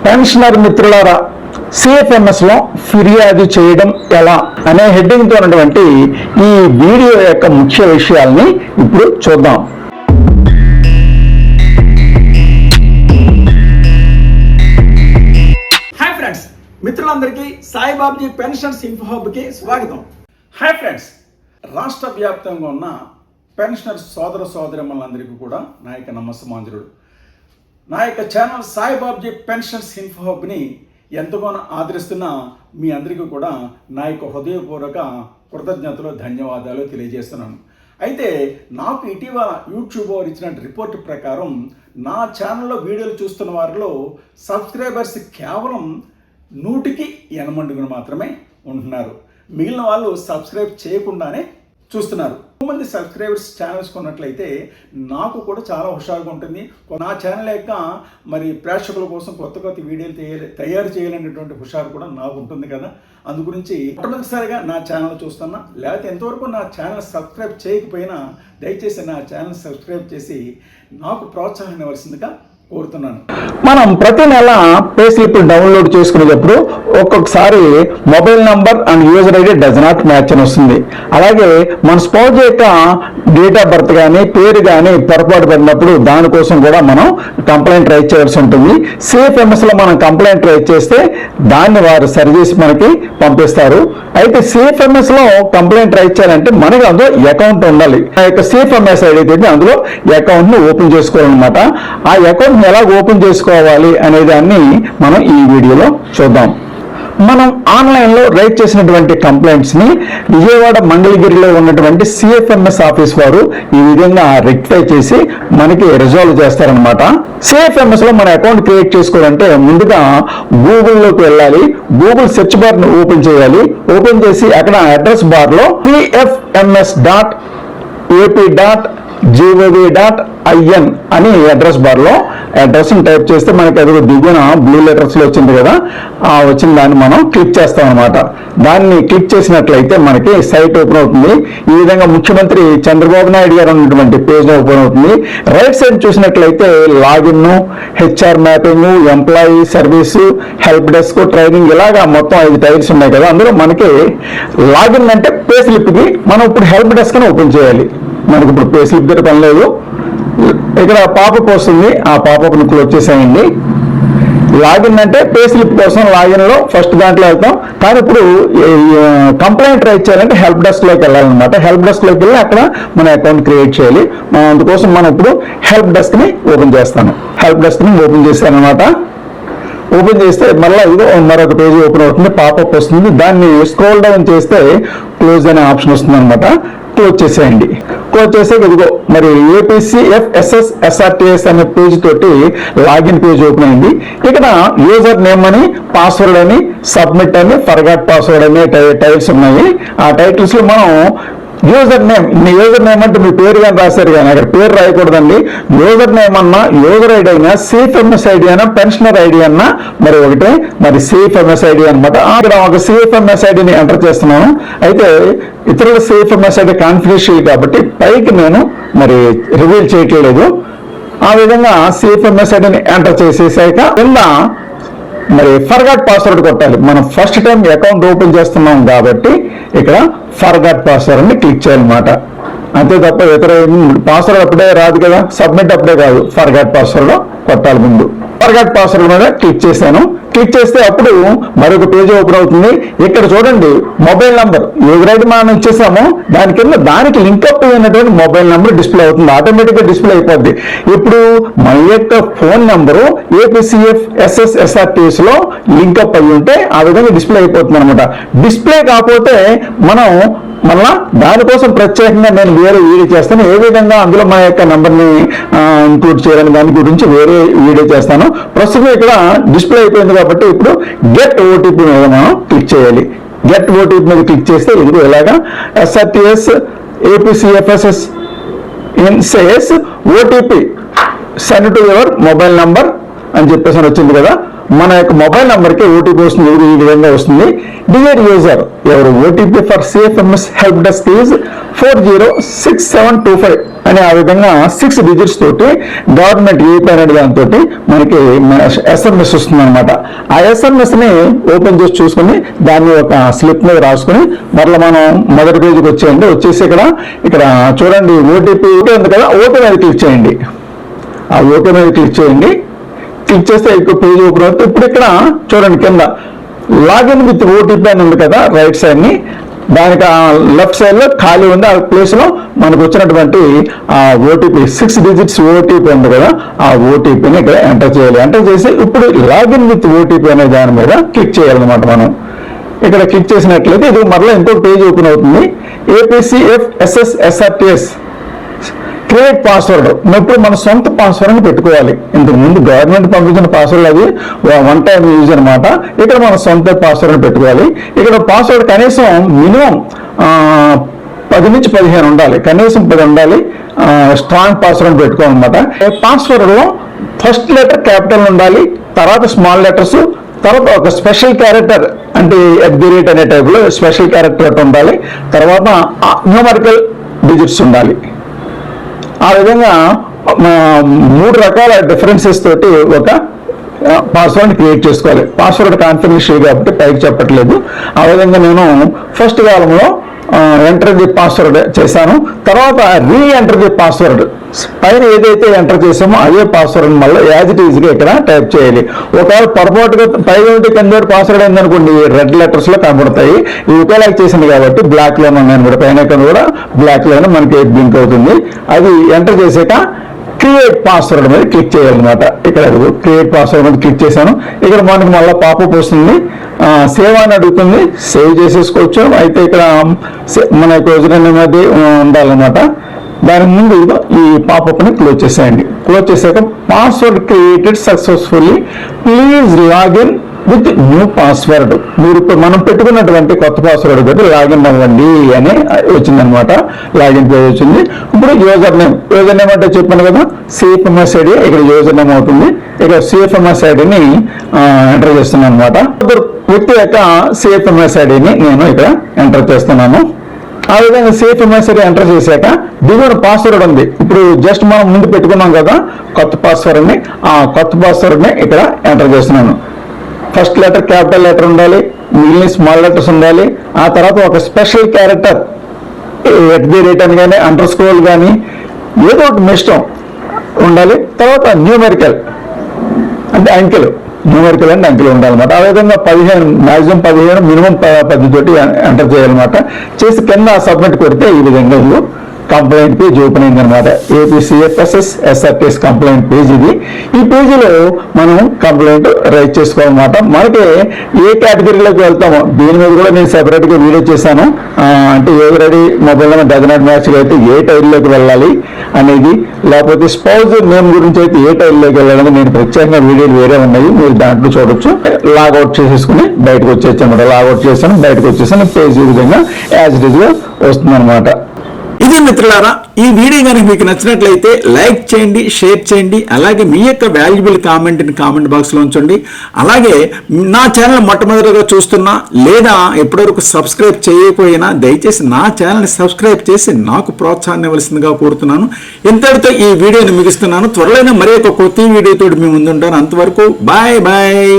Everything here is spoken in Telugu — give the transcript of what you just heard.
పెన్షనర్ మిత్రులారా, సిఎఫ్ఎంఎస్లో ఫిర్యాదు చేయడం ఎలా అనే హెడ్డింగ్తో ఉన్నటువంటి ఈ వీడియో యొక్క ముఖ్య విషయాల్ని ఇప్పుడు చూద్దాం. హాయ్ ఫ్రెండ్స్, మిత్రులందరికీ సాయిబాబ్జీ పెన్షన్స్ ఇన్ఫో హబ్కి స్వాగతం. హాయ్ ఫ్రెండ్స్, రాష్ట్ర వ్యాప్తంగా ఉన్న పెన్షనర్ సోదర సోదరిమణులందరికీ కూడా నా యొక్క నమస్సమాంజలుడు. నా యొక్క ఛానల్ సాయిబాబ్జీ పెన్షన్స్ ఇన్ఫో హబ్ని ఎంతగానో ఆదరిస్తున్న మీ అందరికీ కూడా నా యొక్క హృదయపూర్వక కృతజ్ఞతలు, ధన్యవాదాలు తెలియజేస్తున్నాను. అయితే నాకు ఇటీవల యూట్యూబ్ వారు ఇచ్చిన రిపోర్ట్ ప్రకారం నా ఛానల్లో వీడియోలు చూస్తున్న వారిలో సబ్స్క్రైబర్స్ కేవలం 100కి మాత్రమే ఉంటున్నారు. మిగిలిన వాళ్ళు సబ్స్క్రైబ్ చేయకుండానే చూస్తున్నారు. మంది సబ్స్క్రైబర్స్ ఛానల్స్ కొన్నట్లయితే నాకు కూడా చాలా హుషారుగా ఉంటుంది. నా ఛానల్ యొక్క మరి ప్రేక్షకుల కోసం కొత్త కొత్త వీడియోలు తయారు చేయాలనేటువంటి హుషారు కూడా నాకు ఉంటుంది కదా. అందు గురించి మొట్టమొదటిసారిగా నా ఛానల్ చూస్తున్నా, లేకపోతే ఎంతవరకు నా ఛానల్ సబ్స్క్రైబ్ చేయకపోయినా దయచేసి నా ఛానల్ సబ్స్క్రైబ్ చేసి నాకు ప్రోత్సాహం ఇవ్వాల్సిందిగా కోరుతున్నాను. మనం ప్రతి నెల పే స్లిప్ డౌన్లోడ్ చేసుకునేటప్పుడు ఒక్కొక్కసారి mobile number and user ID does not match అని వస్తుంది. అలాగే మన స్పౌజ్ యొక్క డేట్ ఆఫ్ బర్త్ కానీ పేరు కానీ పొరపాటు పడినప్పుడు దానికోసం కూడా మనం కంప్లైంట్ రైజ్ చేయాల్సి ఉంటుంది. సిఎఫ్ఎంఎస్లో మనం కంప్లైంట్ రైజ్ చేస్తే దాన్ని వారు సరిచేసి మనకి పంపిస్తారు. అయితే సిఎఫ్ఎంఎస్లో కంప్లైంట్ రైజ్ చేయాలంటే మనకి అందులో అకౌంట్ ఉండాలి. ఆ యొక్క సిఎఫ్ఎంఎస్ ఐడి అయితే అందులో అకౌంట్ని ఓపెన్ చేసుకోవాలన్నమాట. ఆ అకౌంట్ ఎలా ఓపెన్ చేసుకోవాలి అనే దాన్ని మనం ఈ వీడియోలో చూద్దాం. మనం ఆన్లైన్లో రైజ్ చేసినటువంటి కంప్లైంట్స్ని విజయవాడ మంగళగిరిలో ఉన్నటువంటి సిఎఫ్ఎంఎస్ ఆఫీస్ వారు ఈ విధంగా రెక్టిఫై చేసి మనకి రిజాల్వ్ చేస్తారనమాట. సిఎఫ్ఎంఎస్లో మన అకౌంట్ క్రియేట్ చేసుకోవాలంటే ముందుగా గూగుల్లోకి వెళ్ళాలి. గూగుల్ సెర్చ్ బార్ను ఓపెన్ చేయాలి. ఓపెన్ చేసి అక్కడ అడ్రస్ బార్లో cfms.ap.gov.in అని అడ్రస్ బార్లో అడ్రస్ని టైప్ చేస్తే మనకి అది దిగున బ్లూ లెటర్స్లో వచ్చింది కదా, ఆ వచ్చిన దాన్ని మనం క్లిక్ చేస్తాం అనమాట. దాన్ని క్లిక్ చేసినట్లయితే మనకి సైట్ ఓపెన్ అవుతుంది. ఈ విధంగా ముఖ్యమంత్రి చంద్రబాబు నాయుడు గారు ఉన్నటువంటి పేజ్ ఓపెన్ అవుతుంది. రైట్ సైడ్ చూసినట్లయితే login, HR mapping, employee service, help desk, training, ఇలాగా మొత్తం 5 టైల్స్ ఉన్నాయి కదా. అందులో మనకి లాగిన్ అంటే పే స్లిప్కి మనం ఇప్పుడు హెల్ప్ డెస్క్ అని ఓపెన్ చేయాలి. మనకి ఇప్పుడు పే స్లిప్ దగ్గర పని లేదు. ఇక్కడ పాపప్ వస్తుంది, ఆ పాపప్ని క్లోజ్ చేసేయండి. లాగిన్ అంటే పే స్లిప్ కోసం లాగిన్లో ఫస్ట్ దాంట్లో వెళ్తాం. కానీ ఇప్పుడు కంప్లైంట్ రైజ్ చేయాలంటే హెల్ప్ డెస్క్లోకి వెళ్ళాలన్నమాట. హెల్ప్ డెస్క్లోకి వెళ్ళి అక్కడ మన అకౌంట్ క్రియేట్ చేయాలి. అందుకోసం మనం ఇప్పుడు హెల్ప్ డెస్క్ని ఓపెన్ చేస్తాను. హెల్ప్ డెస్క్ని ఓపెన్ చేస్తాను అనమాట. ఓపెన్ చేస్తే మళ్ళీ ఇదో మరొక పేజీ ఓపెన్ అవుతుంది, పాపప్ వస్తుంది. దాన్ని స్క్రోల్ డౌన్ చేస్తే క్లోజ్ అనే ఆప్షన్ వస్తుంది అనమాట. క్లోజ్ చేసేయండి. క్లోజ్ చేసే ఇదిగో మరి APCFSSSRTS అనే పేజ్ తోటి లాగిన్ పేజ్ ఓపెన్ అయింది. ఇక్కడ యూజర్ నేమ్ అని, పాస్వర్డ్ అని, సబ్మిట్ అని, ఫర్గాట్ పాస్వర్డ్ అనే టైటిల్స్ ఉన్నాయి. ఆ టైటిల్స్ లో మనం యూజర్ నేమ్ అంటే మీ పేరు కానీ రాశారు కానీ అక్కడ పేరు రాయకూడదండి. యూజర్ నేమ్ అన్నా, యూజర్ ఐడి అయినా, సిఎఫ్ఎంఎస్ ఐడి అయినా, పెన్షనర్ ఐడి అన్నా మరి ఒకటే, మరి సిఎఫ్ఎంఎస్ ఐడి అనమాట. ఇక్కడ ఒక సిఎఫ్ఎంఎస్ ఐడిని ఎంటర్ చేస్తున్నాను. అయితే ఇతరుల సిఎఫ్ఎంఎస్ ఐడి కాన్ఫిడెన్షియల్ కాబట్టి పైకి నేను మరి రివీల్ చేయట్లేదు. ఆ విధంగా సిఎఫ్ఎంఎస్ ఐడిని ఎంటర్ చేసేసాక కింద మరి ఫర్గాట్ పాస్వర్డ్ కొట్టాలి. మనం ఫస్ట్ టైం అకౌంట్ ఓపెన్ చేస్తున్నాం కాబట్టి ఇక్కడ ఫర్గాట్ పాస్వర్డ్ అని క్లిక్ చేయాలన్నమాట. అంతే తప్ప ఇతర పాస్వర్డ్ అప్పుడే రాదు కదా, సబ్మిట్ అప్పుడే కాదు, ఫర్గాట్ పాస్వర్డ్ కొట్టాలి ముందు. ఫర్గాట్ పాస్వర్డ్ మీద క్లిక్ చేశాను. క్లిక్ చేస్తే అప్పుడు మరొక పేజ్ ఓపెన్ అవుతుంది. ఇక్కడ చూడండి మొబైల్ నంబర్, యూజర్ ఐడి మనం ఇచ్చేసాము, దాని కింద దానికి లింక్అప్ అయినటువంటి మొబైల్ నెంబర్ డిస్ప్లే అవుతుంది, ఆటోమేటిక్గా డిస్ప్లే అయిపోద్ది. ఇప్పుడు మన యొక్క ఫోన్ నెంబరు APCFSSSRTS లో లింక్అప్ అయ్యి ఉంటే ఆ విధంగా డిస్ప్లే అయిపోతుంది అనమాట. డిస్ప్లే కాకపోతే మనం మళ్ళా దానికోసం ప్రత్యేకంగా నేను వేరే వీడియో చేస్తాను. ఏ విధంగా అందులో మా యొక్క నెంబర్ని ఇంక్లూడ్ చేయాలని దాని గురించి వేరే వీడియో చేస్తాను. ప్రస్తుతం ఇక్కడ డిస్ప్లే అయిపోయింది కాబట్టి ఇప్పుడు గెట్ ఓటీపీ మీద మనం క్లిక్ చేయాలి. గెట్ ఓటీపీ మీద క్లిక్ చేస్తే ఇది ఇలాగా SRTS APCFSS says OTP send to your mobile number అని చెప్పేసి అని వచ్చింది కదా, మన యొక్క మొబైల్ నెంబర్కి ఓటీపీ వస్తుంది. ఈ విధంగా వస్తుంది. డియర్ యూజర్, ఎవరు OTP for CFMS help desk is 406725 అని ఆ విధంగా 6 digits తోటి గవర్నమెంట్ ఏపీ అనే దాంతో మనకి SMS వస్తుంది అనమాట. ఆ SMS ని ఓపెన్ చేసి చూసుకుని దాన్ని ఒక స్లిప్ మీద రాసుకుని మరలా మనం మొదటి పేజీకి వచ్చేయండి. వచ్చేసి ఇక్కడ చూడండి ఓటీపీ ఉంది కదా, ఓటీ మీద క్లిక్ చేయండి. ఆ ఓటీ మీద క్లిక్ చేయండి. క్లిక్ చేస్తే పేజ్ ఓపెన్ అవుతుంది. ఇప్పుడు ఇక్కడ చూడండి కింద లాగిన్ విత్ ఓటీపీ అని ఉంది కదా రైట్ సైడ్ ని, దానికి లెఫ్ట్ సైడ్ లో ఖాళీ ఉంది. ఆ ప్లేస్ లో మనకు వచ్చినటువంటి ఆ ఓటీపీ 6 digits ఓటీపీ ఉంది కదా, ఆ ఓటీపీని ఇక్కడ ఎంటర్ చేయాలి. ఎంటర్ చేసి ఇప్పుడు లాగిన్ విత్ ఓటీపీ అనే దాని మీద క్లిక్ చేయాలన్నమాట. మనం ఇక్కడ క్లిక్ చేసినట్లయితే ఇది మరలా ఇంకొక పేజ్ ఓపెన్ అవుతుంది. APCFSSSRTS create password. ఇప్పుడు మన సొంత పాస్వర్డ్ని పెట్టుకోవాలి. ఇంతకు ముందు గవర్నమెంట్ పంపించిన పాస్వర్డ్ అది వన్ టైం యూజ్ అనమాట. ఇక్కడ మన సొంత పాస్వర్డ్ని పెట్టుకోవాలి. ఇక్కడ పాస్వర్డ్ కనీసం మినిమం 10 నుంచి 15 ఉండాలి, కనీసం 10 ఉండాలి. స్ట్రాంగ్ పాస్వర్డ్ పెట్టుకోవాలన్నమాట. పాస్వర్డ్లో ఫస్ట్ లెటర్ క్యాపిటల్ ఉండాలి, తర్వాత స్మాల్ లెటర్స్, తర్వాత ఒక స్పెషల్ క్యారెక్టర్ అంటే @ అనే టైప్లో స్పెషల్ క్యారెక్టర్ ఉండాలి, తర్వాత న్యూమరికల్ డిజిట్స్ ఉండాలి. ఆ విధంగా 3 రకాల డిఫరెన్సెస్ తోటి ఒక పాస్వర్డ్ క్రియేట్ చేసుకోవాలి. పాస్వర్డ్ కాన్ఫిడెన్షియల్ కాబట్టి పైకి చెప్పట్లేదు. ఆ విధంగా నేను ఫస్ట్ కాలంలో ఎంటర్ ది పాస్వర్డ్ చేశాను. తర్వాత రీఎంటర్ ది పాస్వర్డ్, పైన ఏదైతే ఎంటర్ చేసామో అదే పాస్వర్డ్ మళ్ళీ యాజ్ ఇట్ ఈజ్గా ఇక్కడ టైప్ చేయాలి. ఒకవేళ పొరపాటుగా పైన కింద పాస్వర్డ్ అయిందనుకోండి, రెడ్ లెటర్స్ లో కనబడతాయి. ఇది ఒకేలాగా చేసింది కాబట్టి బ్లాక్ లోనే ఉన్నాయన్నమాట. పైన కూడా బ్లాక్ లోనే మనకి బ్లింక్ అవుతుంది. అది ఎంటర్ చేసాక క్రియేట్ పాస్వర్డ్ మీద క్లిక్ చేయాలన్నమాట. ఇక్కడ క్రియేట్ పాస్వర్డ్ మీద క్లిక్ చేశాను. ఇక్కడ మనకి మళ్ళీ పాపప్ వస్తుంది. సేవ్ అని అడుగుతుంది, సేవ్ చేసేసుకోవచ్చు. అయితే ఇక్కడ మన యూజర్ నేమ్ అది ఉండాలన్నమాట. దాని ముందు ఈ పాపప్ని క్లోజ్ చేసేయండి. క్లోజ్ చేశాక password created successfully, please login with new password. మీరు ఇప్పుడు మనం పెట్టుకున్నటువంటి కొత్త పాస్వర్డ్ పెట్టి లాగిన్ అవ్వండి అని వచ్చిందనమాట. లాగిన్ పేజ్ వచ్చింది. ఇప్పుడు యూజర్ నేమ్ అంటే చెప్పాను కదా, సిఎఫ్ఎంఎస్ ఐడి ఇక్కడ యూజర్ నేమ్ అవుతుంది. ఇక్కడ సిఎఫ్ఎంఎస్ ఐడిని ఎంటర్ చేస్తున్నాను అనమాట. వ్యక్తి యొక్క సిఎఫ్ఎంఎస్ ఐడిని నేను ఇక్కడ ఎంటర్ చేస్తున్నాను. ఆ విధంగా సిఎఫ్ఎంఎస్ ఐడి ఎంటర్ చేశాక దిగువన పాస్వర్డ్ ఉంది. ఇప్పుడు జస్ట్ మనం ముందు పెట్టుకున్నాం కదా కొత్త పాస్వర్డ్ని, ఆ కొత్త పాస్వర్డ్ని ఇక్కడ ఎంటర్ చేస్తున్నాను. ఫస్ట్ లెటర్ క్యాపిటల్ లెటర్ ఉండాలి, మిగిలిన స్మాల్ లెటర్స్ ఉండాలి. ఆ తర్వాత ఒక స్పెషల్ క్యారెక్టర్ @ అని కానీ అండర్స్కోర్ కానీ ఏదో ఒకటి మిష్టం ఉండాలి. తర్వాత న్యూమెరికల్ అంటే అంకెలు, న్యూమెరికల్ అంటే అంకెలు ఉండాలన్నమాట. ఆ విధంగా 15, మ్యాక్సిమం 15, మినిమం 10 తోటి ఎంటర్ చేయాలన్నమాట. చేసి కింద సబ్మిట్ కొడితే ఈ విధంగా కంప్లైంట్ పేజ్ ఓపెన్ అయింది అనమాట. APCFSSSRTS కంప్లైంట్ పేజ్ ఇది. ఈ పేజీలో మనం కంప్లైంట్ రైజ్ చేసుకోవాలన్నమాట. మనకి ఏ కేటగిరీలోకి వెళ్తామో దీని మీద కూడా నేను సెపరేట్గా వీడియో చేశాను. అంటే ఎవరెడీ మొబైల్ నెంబర్ డజనాట్ మ్యాచ్ అయితే ఏ టైల్లోకి వెళ్ళాలి అనేది, లేకపోతే స్పౌజ్ నేమ్ గురించి అయితే ఏ టైల్లోకి వెళ్ళాలని నేను ప్రత్యేకంగా వీడియోలు వేరే ఉన్నాయి, మీరు దాంట్లో చూడొచ్చు. లాగౌట్ చేసేసుకుని బయటకు వచ్చేసి అనమాట. లాగౌట్ చేశాను, బయటకు వచ్చేసాను. పేజ్ ఈ విధంగా యాజ్ ఇట్ ఈజ్గా వస్తుంది అనమాట. ఇది మిత్రులారా, ఈ వీడియో కనుక మీకు నచ్చినట్లయితే లైక్ చేయండి, షేర్ చేయండి. అలాగే మీ యొక్క వాల్యుబుల్ కామెంట్ని కామెంట్ బాక్స్లో ఉంచండి. అలాగే నా ఛానల్ మొట్టమొదటిగా చూస్తున్నా లేదా ఎప్పటివరకు సబ్స్క్రైబ్ చేయకపోయినా దయచేసి నా ఛానల్ని సబ్స్క్రైబ్ చేసి నాకు ప్రోత్సాహాన్ని ఇవ్వాల్సిందిగా కోరుతున్నాను. ఇంతటితో ఈ వీడియోని ముగిస్తున్నాను. త్వరలోనే మరి ఒక కొత్త వీడియోతో మీ ముందుంటాను. అంతవరకు బాయ్ బాయ్.